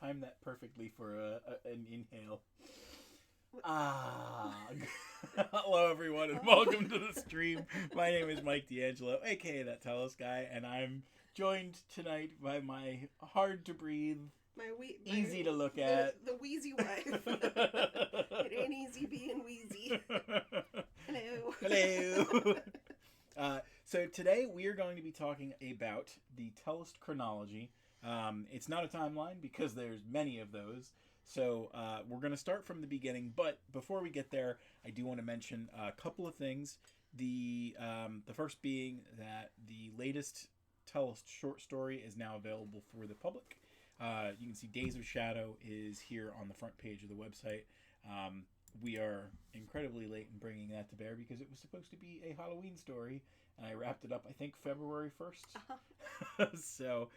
time that perfectly for an inhale. Ah. Hello, everyone, and welcome to the stream. My name is Mike D'Angelo, aka That Tellest Guy, and I'm joined tonight by my hard-to-breathe, easy to look at... The wheezy wife. It ain't easy being wheezy. Hello. Hello. So today we are going to be talking about the Tellest Chronology. It's not a timeline because there's many of those. So we're going to start from the beginning. But before we get there, I do want to mention a couple of things. The first being that the latest Tellest short story is now available for the public. You can see Days of Shadow is here on the front page of the website. We are incredibly late in bringing that to bear because it was supposed to be a Halloween story, and I wrapped it up, I think, February 1st. So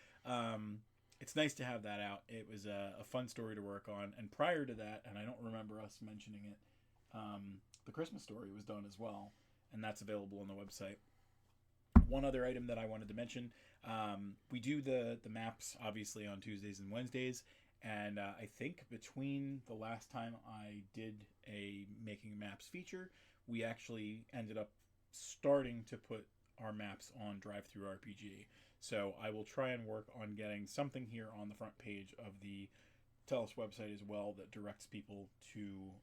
it's nice to have that out. It was a fun story to work on, and prior to that, and I don't remember us mentioning it, the Christmas story was done as well, and that's available on the website. One other item that I wanted to mention, we do the maps, obviously, on Tuesdays and Wednesdays. And I think between the last time I did a Making Maps feature, we actually ended up starting to put our maps on Drive-Thru RPG. So I will try and work on getting something here on the front page of the Tellest website as well that directs people to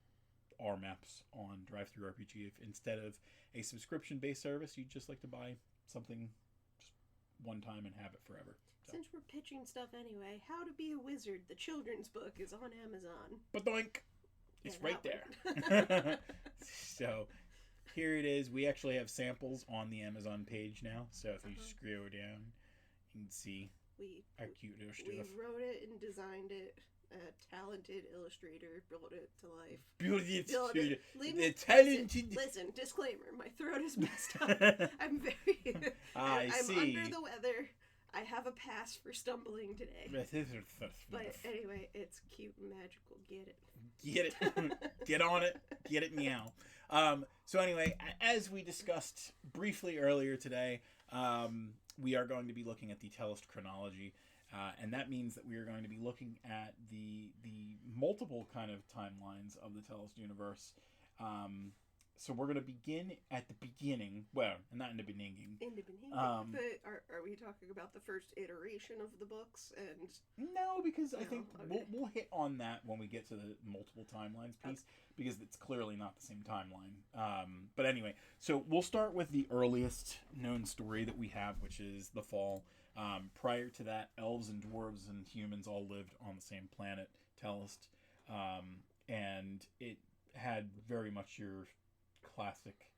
our maps on Drive-Thru RPG. If instead of a subscription-based service, you'd just like to buy something just one time and have it forever. So. Since we're pitching stuff anyway, How to Be a Wizard, the children's book, is on Amazon. Ba-doink! It's right there. So, here it is. We actually have samples on the Amazon page now. So, if you scroll down, you can see our cute little stuff. We wrote it and designed it. A talented illustrator built it to life. The talented... Listen, disclaimer. My throat is messed up. I'm very... I'm see. under the weather. I have a pass for stumbling today. But anyway, it's cute and magical. Get it. Get it. Get on it. Get it meow. So anyway, as we discussed briefly earlier today, we are going to be looking at the Tellest Chronology. And that means that we are going to be looking at the multiple kind of timelines of the Tellest universe. So we're going to begin at the beginning. Well, not in the beginning. In the beginning. But are we talking about the first iteration of the books? And no, because I think we'll hit on that when we get to the multiple timelines piece, because it's clearly not the same timeline. But anyway, so we'll start with the earliest known story that we have, which is the Fall. Prior to that, elves and dwarves and humans all lived on the same planet, Tellest. And it had very much your classic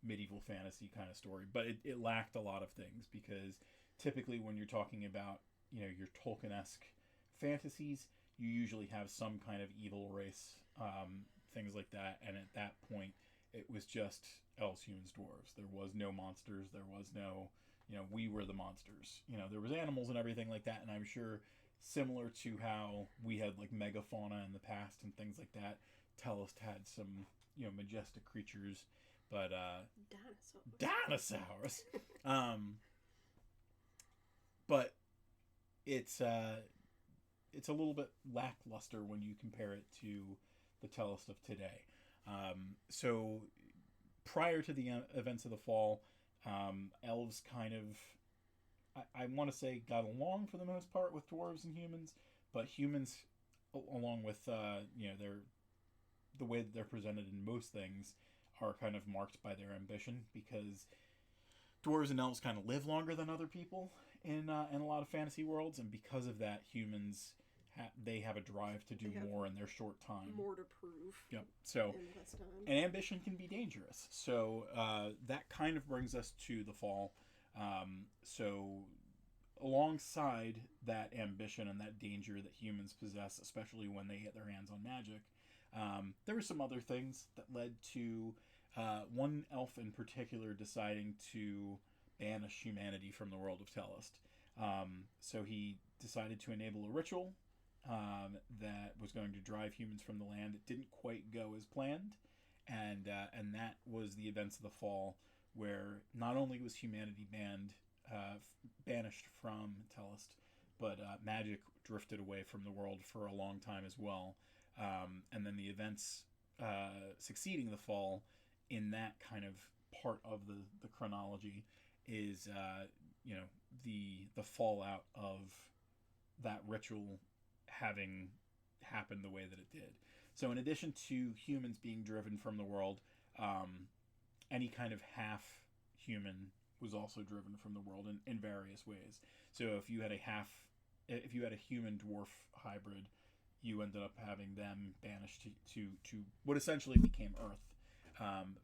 medieval fantasy kind of story, but it lacked a lot of things, because typically when you're talking about, your Tolkien-esque fantasies, you usually have some kind of evil race, things like that, and at that point it was just elves, humans, dwarves. There was no monsters, there was no, we were the monsters. There was animals and everything like that, and I'm sure similar to how we had like megafauna in the past and things like that, Tellest had some majestic creatures, but dinosaurs. But it's a little bit lackluster when you compare it to the Tellest of today. So prior to the events of the Fall, elves kind of, I want to say, got along for the most part with dwarves and humans, but humans, along with the way that they're presented in most things, are kind of marked by their ambition, because dwarves and elves kind of live longer than other people in a lot of fantasy worlds, and because of that, humans they have a drive to do more in their short time. More to prove. Yep. So, in less time. And ambition can be dangerous. So that kind of brings us to the Fall. So alongside that ambition and that danger that humans possess, especially when they get their hands on magic, there were some other things that led to one elf in particular deciding to banish humanity from the world of Tellest. So he decided to enable a ritual that was going to drive humans from the land. It didn't quite go as planned, and that was the events of the Fall, where not only was humanity banished from Tellest, but magic drifted away from the world for a long time as well. And then the events succeeding the fall in that kind of part of the chronology is the fallout of that ritual having happened the way that it did. So in addition to humans being driven from the world, any kind of half human was also driven from the world in various ways. So if you had a human dwarf hybrid, you ended up having them banished to what essentially became Earth.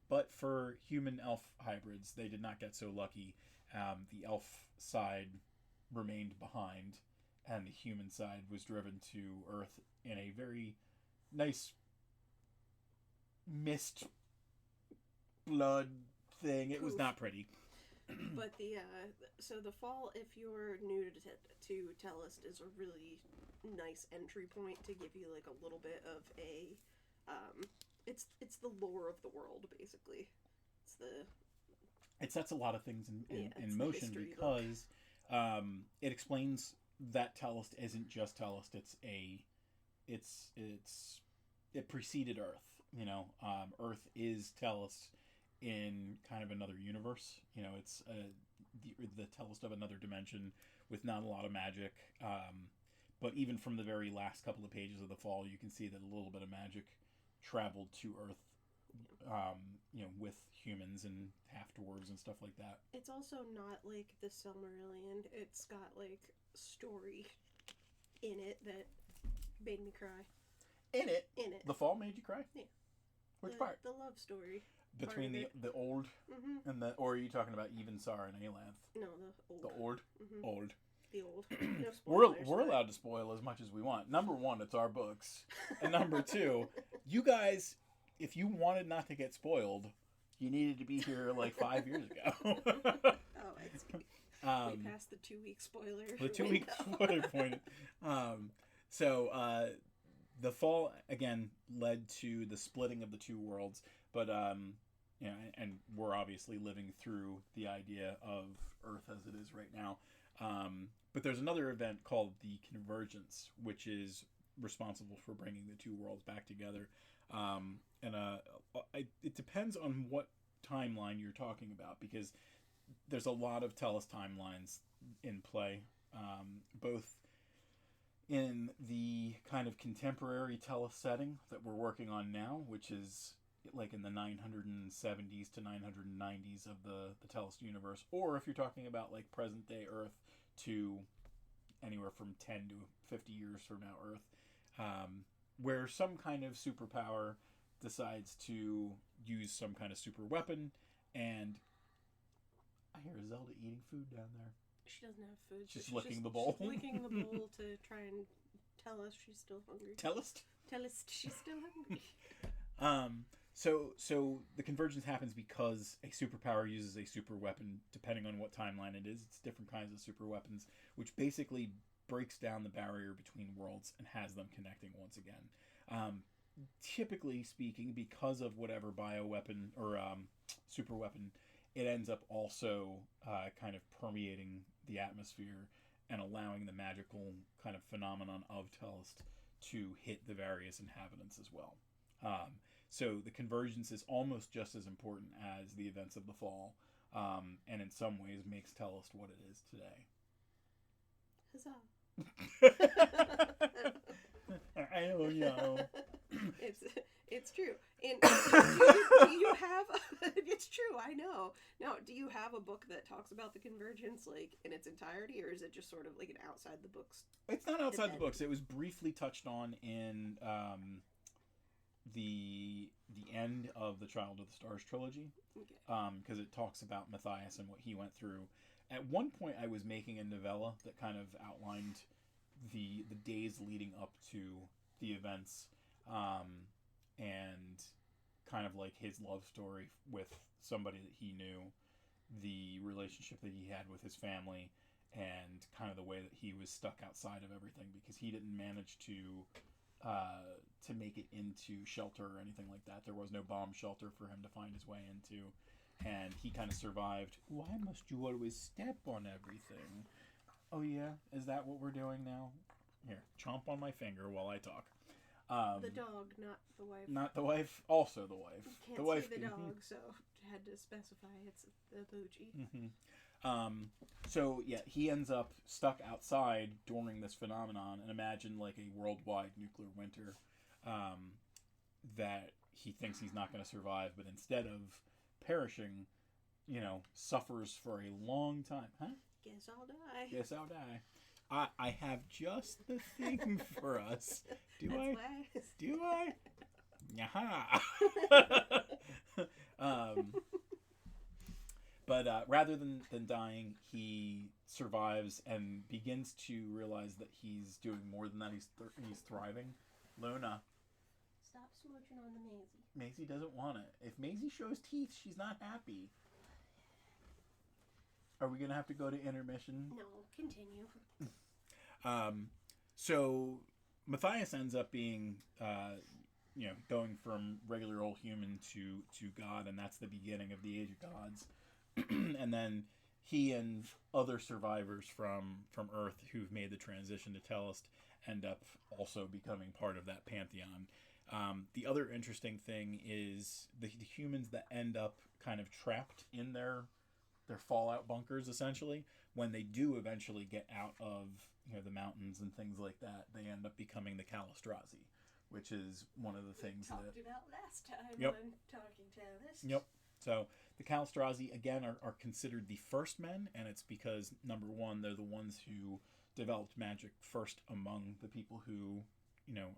But for human elf hybrids, they did not get so lucky. The elf side remained behind, and the human side was driven to Earth in a very nice mist blood thing. It was not pretty. But so the fall, if you're new to Tellest, is a really nice entry point to give you like a little bit of a it's the lore of the world, basically. It sets a lot of things in motion because it explains that Tellest isn't just Tellest. It preceded Earth. Earth is Tellest in kind of another universe. It's the Tellest of another dimension with not a lot of magic. But even from the very last couple of pages of the fall, you can see that a little bit of magic traveled to Earth, with humans and half dwarves and stuff like that. It's also not like the Silmarillion. It's got like story in it that made me cry. In it. The fall made you cry? Yeah. Which part? The love story. Between the old and the, or are you talking about Evensar and Alanth? No, the old. The old? Old. The old. No spoilers, we're allowed to spoil as much as we want. Number one, it's our books. And number two, you guys, if you wanted not to get spoiled, you needed to be here like 5 years ago. Oh, I see. We passed the 2-week spoiler. The 2-week spoiler point. So the fall, again, led to the splitting of the two worlds. But, and we're obviously living through the idea of Earth as it is right now. But there's another event called the Convergence, which is responsible for bringing the two worlds back together. It depends on what timeline you're talking about, because there's a lot of Tellest timelines in play, both in the kind of contemporary Tellest setting that we're working on now, which is like in the 970s to 990s of the Tellest universe, or if you're talking about like present day Earth to anywhere from 10 to 50 years from now Earth, where some kind of superpower decides to use some kind of super weapon, and I hear Zelda eating food down there. She doesn't have food. She's licking the bowl. She's licking the bowl to try and tell us she's still hungry. Tellest? Tellest, she's still hungry. So the convergence happens because a superpower uses a super weapon. Depending on what timeline it is, it's different kinds of super weapons, which basically breaks down the barrier between worlds and has them connecting once again. Typically speaking, because of whatever bioweapon or super weapon, it ends up also kind of permeating the atmosphere and allowing the magical kind of phenomenon of Tellest to hit the various inhabitants as well. So the convergence is almost just as important as the events of the fall, and in some ways makes Tellest what it is today. Huzzah. I don't know. It's true. And do you have? It's true. I know. Now, do you have a book that talks about the convergence like in its entirety, or is it just sort of like an outside the books? It's not outside the books. It was briefly touched on in the end of the Child of the Stars trilogy, because it talks about Matthias and what he went through. At one point, I was making a novella that kind of outlined the days leading up to the events, and kind of like his love story with somebody that he knew, the relationship that he had with his family, and kind of the way that he was stuck outside of everything because he didn't manage to make it into shelter or anything like that. There was no bomb shelter for him to find his way into, and he kind of survived. Why must you always step on everything? Oh yeah, is that what we're doing now? Here, chomp on my finger while I talk. The dog, not the wife. Not the wife, also the wife. You can't the wife say the dog, so had to specify it's the bougie. So yeah, he ends up stuck outside during this phenomenon, and imagine like a worldwide nuclear winter that he thinks he's not going to survive, but instead of perishing, suffers for a long time. Huh? Guess I'll die. Guess I'll die. I have just the thing for us. Do That's I? Wise. Do I? Yaha. But rather than dying, he survives and begins to realize that he's doing more than that. He's thriving. Luna. Stop smooching on the Maisie. Maisie doesn't want it. If Maisie shows teeth, she's not happy. Are we going to have to go to intermission? No, continue. So Matthias ends up being, going from regular old human to God, and that's the beginning of the Age of Gods. And then he and other survivors from Earth who've made the transition to Tellest end up also becoming part of that pantheon. The other interesting thing is the humans that end up kind of trapped in their fallout bunkers, essentially, when they do eventually get out of the mountains and things like that, they end up becoming the Calistrazi, which is one of the things talked about last time Yep. on Talking Tellest. Yep. So the Calistrazi, again, are considered the first men, and it's because, number one, they're the ones who developed magic first among the people who,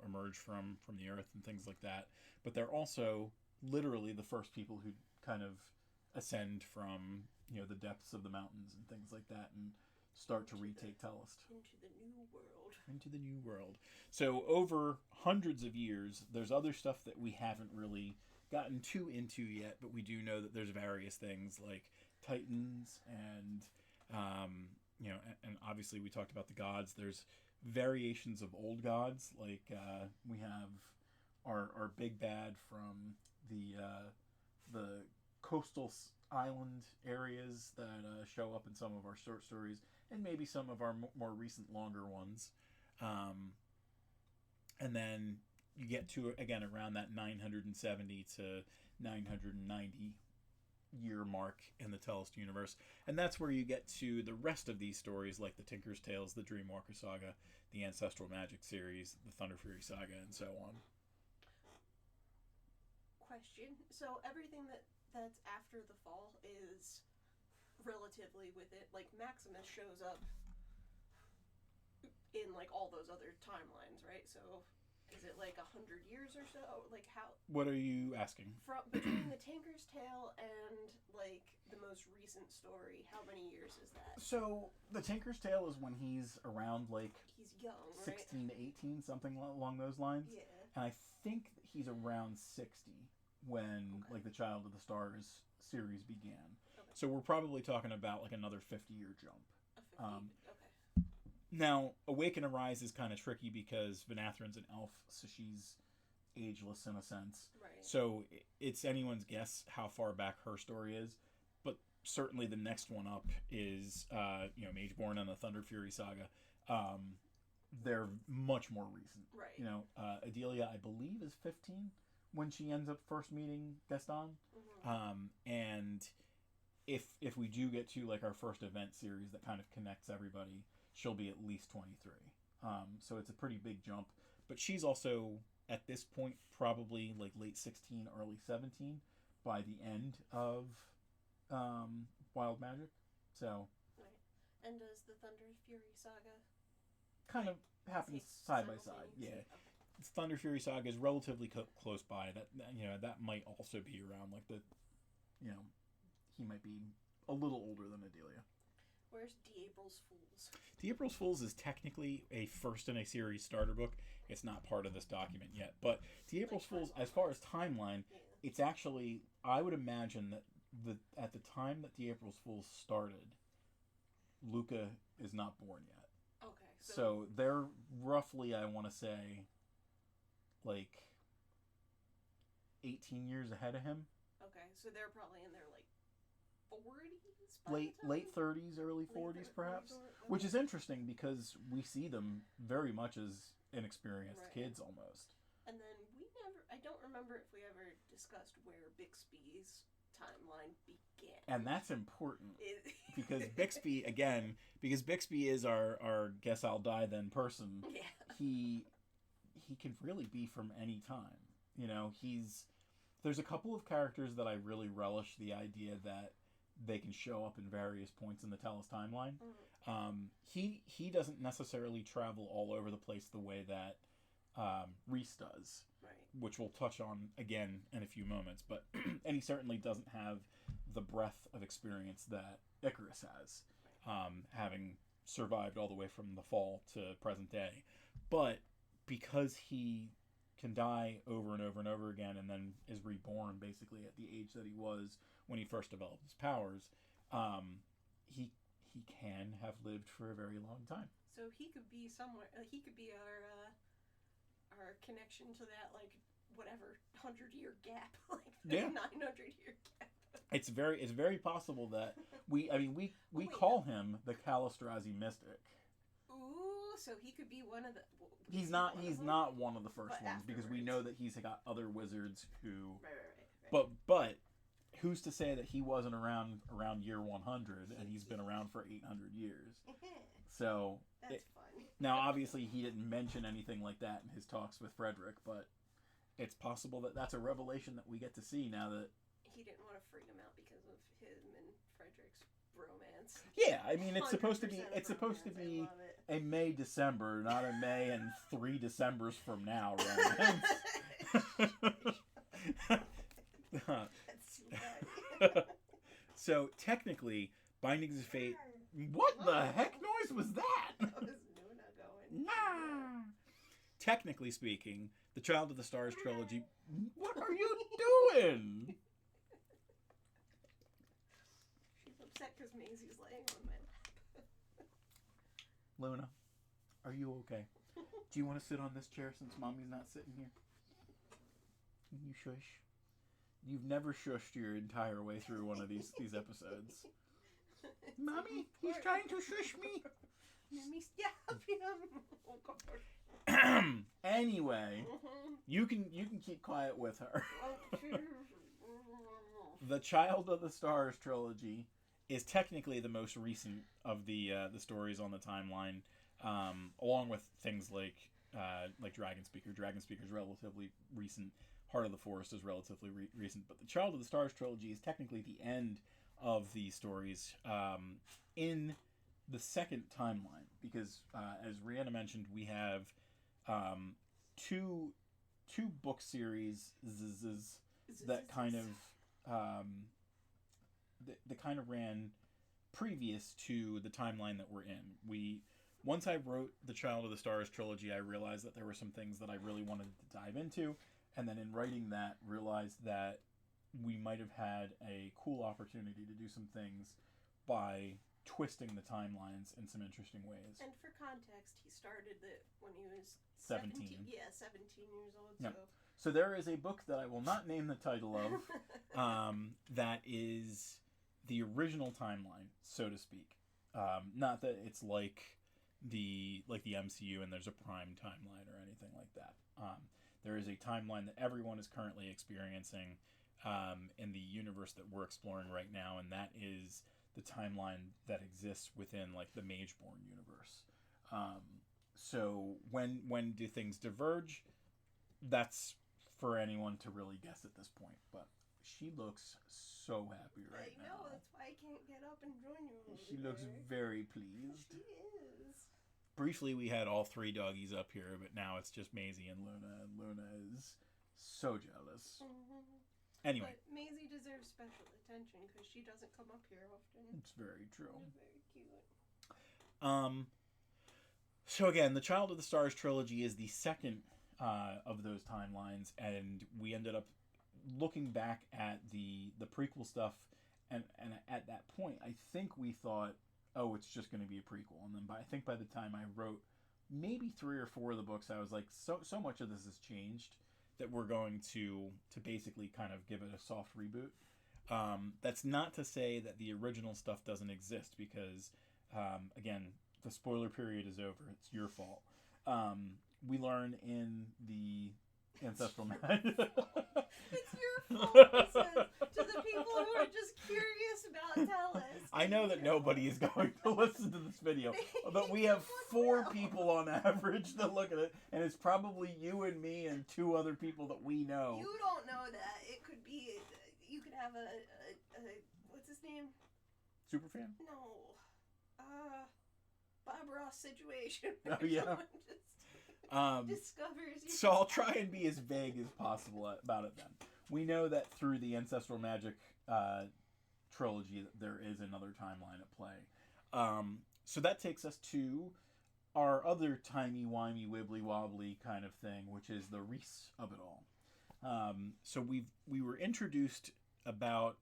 emerged from the earth and things like that. But they're also literally the first people who kind of ascend from, the depths of the mountains and things like that and start to retake Tellest. Into the new world. Into the new world. So over hundreds of years, there's other stuff that we haven't really gotten too into yet, but we do know that there's various things like Titans and and obviously we talked about the gods. There's variations of old gods, like we have our big bad from the coastal island areas that show up in some of our short stories, and maybe some of our more recent longer ones, and then you get to, again, around that 970 to 990 year mark in the Tellest universe. And that's where you get to the rest of these stories, like the Tinker's Tales, the Dreamwalker Saga, the Ancestral Magic series, the Thunder Fury Saga, and so on. Question. So everything that's after the fall is relatively with it. Like, Maximus shows up in, like, all those other timelines, right? So is it like 100 years or so? Like, how? What are you asking? From between the Tinker's Tale and like the most recent story, how many years is that? So the Tinker's Tale is when he's around, like, He's young, right? 16 to 18, something along those lines. Yeah. And I think he's around 60 when like the Child of the Stars series began. Okay. So we're probably talking about like another 50-year jump. A 50. Okay. Now, Awake and Arise is kind of tricky because Vanathrin's an elf, so she's ageless in a sense. Right. So it's anyone's guess how far back her story is. But certainly the next one up is, Mageborn and the Thunder Fury Saga. They're much more recent. Right. Adelia, I believe, is 15 when she ends up first meeting Gaston. Mm-hmm. And if we do get to like our first event series that kind of connects everybody, she'll be at least 23. So it's a pretty big jump. But she's also, at this point, probably like late 16, early 17 by the end of Wild Magic. So. Right. And does the Thunder Fury Saga kind of happens side by side? Yeah. Okay. Thunder Fury Saga is relatively close by. That might also be around like the, he might be a little older than Adelia. Where's D'April's Fools? D'April's Fools is technically a first in a series starter book. It's not part of this document yet. But D'April's Fools, as far as timeline, it's actually, I would imagine that at the time that D'April's Fools started, Luca is not born yet. Okay. So they're roughly, I want to say, like 18 years ahead of him. Okay, so they're probably in their like 40s. Late 30s, early 40s, perhaps. Which is interesting because we see them very much as inexperienced kids almost. And then I don't remember if we ever discussed where Bixby's timeline began. And that's important because Bixby is our guess I'll die then person. Yeah. He can really be from any time. You know, there's a couple of characters that I really relish the idea that they can show up in various points in the Tellest timeline. He doesn't necessarily travel all over the place the way that Reese does, which we'll touch on again in a few moments. But and he certainly doesn't have the breadth of experience that Icarus has, having survived all the way from the fall to present day. But because he can die over and over and over again and then is reborn basically at the age that he was when he first developed his powers, he can have lived for a very long time. So he could be somewhere. He could be our connection to that, like, whatever 100-year gap, like 900-year gap. It's very possible that we call him the Calistrazi mystic. Ooh, so he could be one of the. He's not one of the first ones because we know that he's got other wizards who. Right. But who's to say that he wasn't around year 100 and he's been around for 800 years? So that's fun. Now, obviously, he didn't mention anything like that in his talks with Frederick, but it's possible that that's a revelation that we get to see now that he didn't want to freak him out because of him and Frederick's bromance. Yeah, I mean, it's supposed to be a May December, not a May and 3 Decembers from now romance. That's funny. So technically, Bindings of Fate. What the heck noise was that? That was Nuna going. Nah. Technically speaking, the Child of the Stars trilogy. What are you doing? She's upset because Maisie's laying on my lap. Luna, are you okay? Do you want to sit on this chair since Mommy's not sitting here? Can you shush? You've never shushed your entire way through one of these episodes. Mommy, he's trying to shush me. Let me stab him. Anyway, you can keep quiet with her. The Child of the Stars trilogy is technically the most recent of the stories on the timeline, along with things like Dragonspeaker. Dragonspeaker is relatively recent. Heart of the Forest is relatively recent, but the Child of the Stars trilogy is technically the end of these stories in the second timeline, because as Rihanna mentioned, we have two book series that kind of ran previous to the timeline that we're in. Once I wrote the Child of the Stars trilogy, I realized that there were some things that I really wanted to dive into, and then in writing that, realized that we might have had a cool opportunity to do some things by twisting the timelines in some interesting ways. And for context, he started when he was 17. 17 years old. Yep. So there is a book that I will not name the title of that is the original timeline, so to speak. Not that it's like the MCU and there's a prime timeline or anything like that. There is a timeline that everyone is currently experiencing in the universe that we're exploring right now, and that is the timeline that exists within like the Mageborn universe. So when do things diverge? That's for anyone to really guess at this point. But she looks so happy right now. I know, that's why I can't get up and join you. She looks very pleased. She is. Briefly, we had all 3 doggies up here, but now it's just Maisie and Luna is so jealous. Anyway. But Maisie deserves special attention because she doesn't come up here often. It's very true. She's very cute. So again, the Child of the Stars trilogy is the second of those timelines, and we ended up looking back at the prequel stuff, and at that point, I think we thought, oh, it's just going to be a prequel, and then I think by the time I wrote maybe 3 or 4 of the books, I was like, so much of this has changed that we're going to basically kind of give it a soft reboot. That's not to say that the original stuff doesn't exist, because, again, the spoiler period is over. It's your fault. We learn in the ancestral magic. It's your fault, he says, to the people who are just curious about Tellest. I know that nobody is going to listen to this video, but we have 4 people on average that look at it, and it's probably you and me and 2 other people that we know. You don't know that. It could be, you could have a what's his name? Superfan? No. Bob Ross situation. Oh, yeah. Discovers you. So I'll try and be as vague as possible about it then. We know that through the Ancestral Magic trilogy that there is another timeline at play. So that takes us to our other timey-wimey, wibbly-wobbly kind of thing, which is the Reese of it all. So we were introduced about,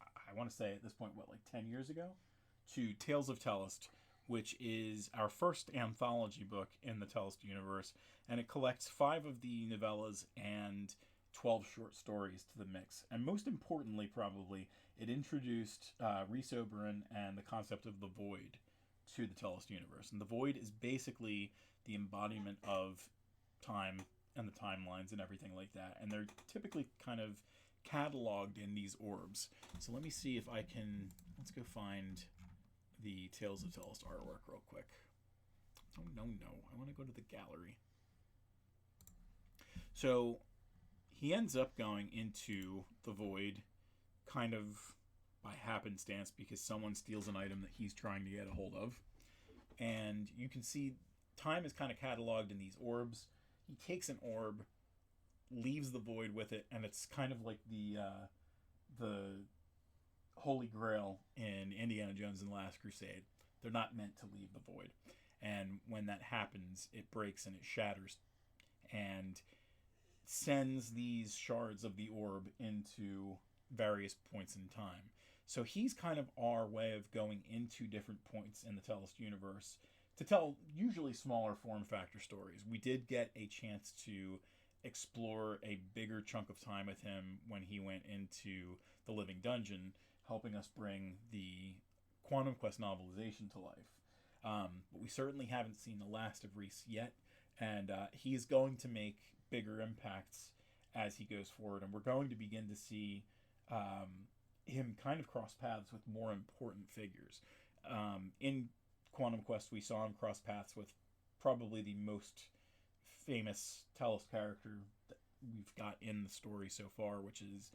I want to say at this point, like 10 years ago, to Tales of Tellest, which is our first anthology book in the Tellest universe, and it collects 5 of the novellas and 12 short stories to the mix. And most importantly, probably, it introduced Rhys Oberon and the concept of the Void to the Tellest universe. And the Void is basically the embodiment of time and the timelines and everything like that. And they're typically kind of cataloged in these orbs. So let me see if I can... Let's go find the Tales of Tellest artwork real quick. Oh, no. I want to go to the gallery. So he ends up going into the Void kind of by happenstance because someone steals an item that he's trying to get a hold of. And you can see time is kind of cataloged in these orbs. He takes an orb, leaves the Void with it, and it's kind of like the Holy Grail in Indiana Jones and the Last Crusade. They're not meant to leave the Void. And when that happens, it breaks and it shatters and sends these shards of the orb into various points in time. So he's kind of our way of going into different points in the Tellest universe to tell usually smaller form factor stories. We did get a chance to explore a bigger chunk of time with him when he went into the Living Dungeon, helping us bring the Quantum Quest novelization to life. But we certainly haven't seen the last of Rhys yet, and he's going to make bigger impacts as he goes forward, and we're going to begin to see him kind of cross paths with more important figures. In Quantum Quest, we saw him cross paths with probably the most famous Tellest character that we've got in the story so far, which is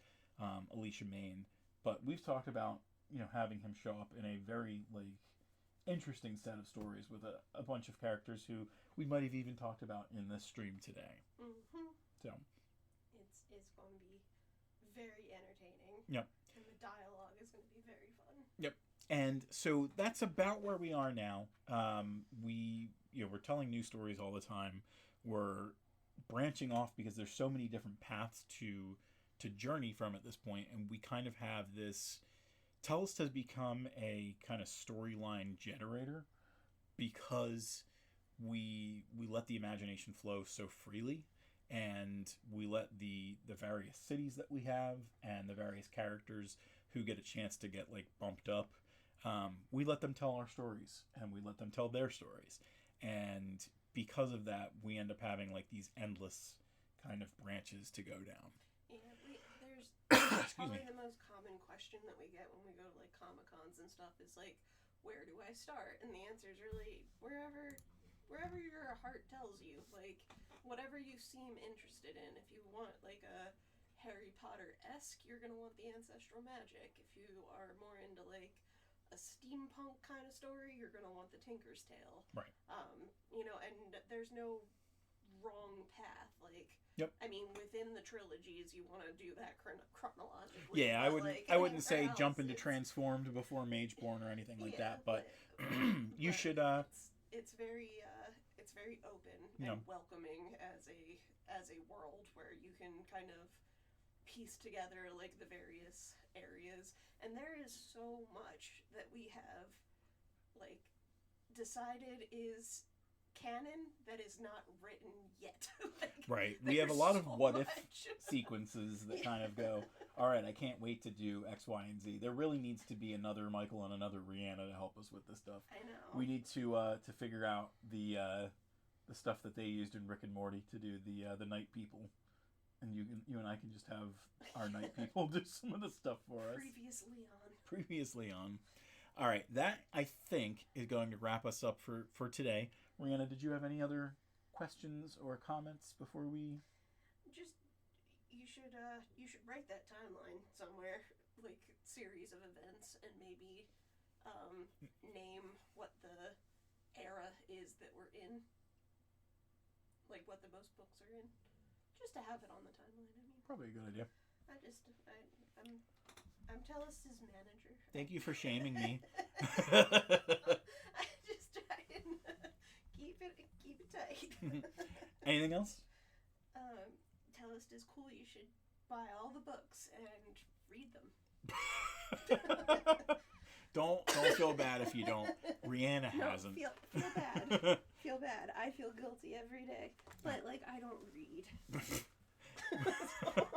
Alicia Main. But we've talked about, having him show up in a very, interesting set of stories with a bunch of characters who we might have even talked about in this stream today. Mm-hmm. So it's going to be very entertaining. Yep. And the dialogue is going to be very fun. Yep. And so that's about where we are now. We're telling new stories all the time. We're branching off because there's so many different paths to journey from at this point, and we kind of have this... Tellest has become a kind of storyline generator because we let the imagination flow so freely, and we let the various cities that we have and the various characters who get a chance to get bumped up, we let them tell our stories and we let them tell their stories, and because of that we end up having these endless kind of branches to go down. There's probably the most common question that we get when we go to Comic-Cons and stuff is where do I start? And the answer is really wherever your heart tells you, whatever you seem interested in. If you want a Harry Potter-esque, you're gonna want the Ancestral Magic. If you are more into a steampunk kind of story, you're gonna want the Tinker's Tale. Right. And there's no wrong path. Yep. I mean, within the trilogies, you want to do that chronologically. Yeah, I wouldn't say jump into Transformed before Mageborn or anything like that, but you should. It's very open and welcoming as a world where you can kind of piece together the various areas, and there is so much that we have decided is canon that is not written yet. Like, Right. We have a lot of so what if much. sequences that kind of go, all right, I can't wait to do X, Y, and Z. There really needs to be another Michael and another Rihanna to help us with this stuff. I know. We need to figure out the stuff that they used in Rick and Morty to do the night people. And you and I can just have our night people do some of the stuff for us. Previously on. All right, that I think is going to wrap us up for today. Rihanna, did you have any other questions or comments before we? Just you should write that timeline somewhere, like series of events, and maybe name what the era is that we're in, like what the most books are in. Just to have it on the timeline. I mean, Probably a good idea. I'm Tellest's manager. Thank you for shaming me. I just try and keep it tight. Anything else? Tellest is cool. You should buy all the books and read them. Don't feel bad if you don't. Rihanna hasn't. Feel bad. Feel bad. I feel guilty every day. But, like, I don't read. So,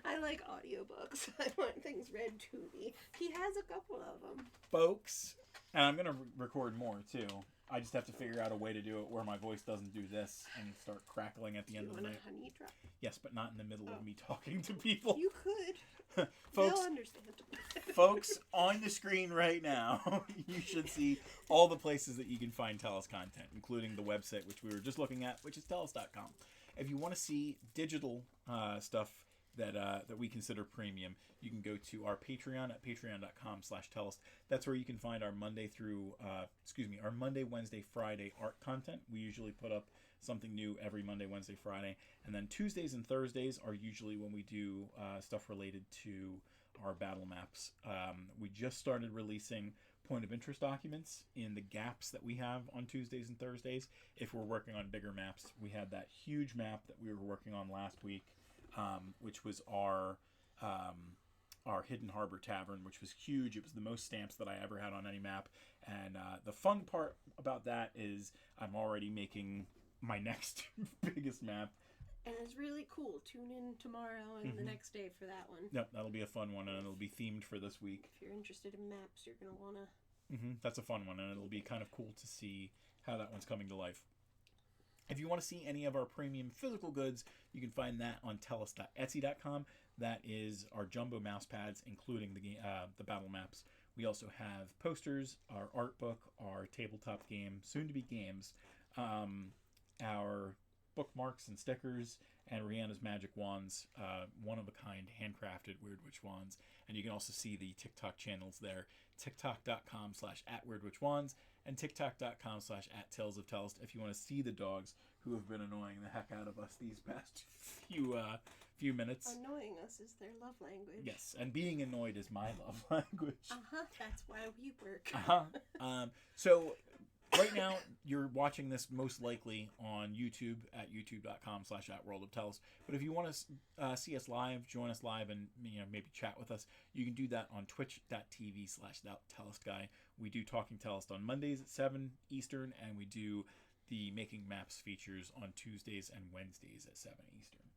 I like audiobooks. I want things read to me. He has a couple of them. Folks, and I'm going to record more, too. I just have to figure out a way to do it where my voice doesn't do this and start crackling at the end of the night. Do you want a honey drop? Yes, but not in the middle of me talking to people. You could. Folks, they'll understand. Folks, on the screen right now, you should see all the places that you can find Tellest content, including the website, which we were just looking at, which is Tellest.com. If you want to see digital stuff that we consider premium, you can go to our Patreon at patreon.com/Tellest. That's where you can find our Monday, Wednesday, Friday art content. We usually put up something new every Monday, Wednesday, Friday. And then Tuesdays and Thursdays are usually when we do stuff related to our battle maps. We just started releasing point of interest documents in the gaps that we have on Tuesdays and Thursdays. If we're working on bigger maps, we had that huge map that we were working on last week, which was our Hidden Harbor Tavern, which was huge. It was the most stamps that I ever had on any map. And the fun part about that is I'm already making my next biggest map. And it's really cool. Tune in tomorrow and the next day for that one. Yep, that'll be a fun one, and it'll be themed for this week. If you're interested in maps, you're going to want to... That's a fun one, and it'll be kind of cool to see how that one's coming to life. If you want to see any of our premium physical goods, you can find that on tellest.etsy.com. That is our jumbo mouse pads, including the battle maps. We also have posters, our art book, our tabletop game, soon to be games, our bookmarks and stickers, and Rihanna's magic wands, one-of-a-kind handcrafted Weird Witch wands. And you can also see the TikTok channels there, tiktok.com/@weirdwitchwands and tiktok.com/@talesoftellest if you want to see the dogs who have been annoying the heck out of us these past few minutes. Annoying us is their love language. Yes, and being annoyed is my love language. That's why we work. So right now, you're watching this most likely on YouTube at youtube.com/@worldoftellest. But if you want to see us live, join us live, and maybe chat with us, you can do that on twitch.tv/TellestGuy. We do Talking Tellest on Mondays at 7 Eastern, and we do the Making Maps features on Tuesdays and Wednesdays at 7 Eastern.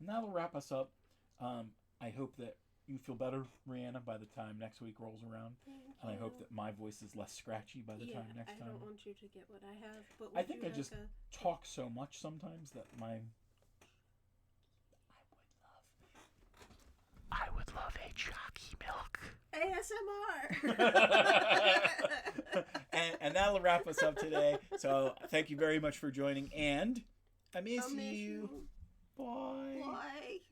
And that'll wrap us up. I hope that you feel better, Rihanna, by the time next week rolls around. And I hope that my voice is less scratchy by the time next time. I don't want you to get what I have. But I think I just talk so much sometimes that I would love a chalky milk. ASMR! and that'll wrap us up today. So thank you very much for joining, and I miss you. Bye. Bye.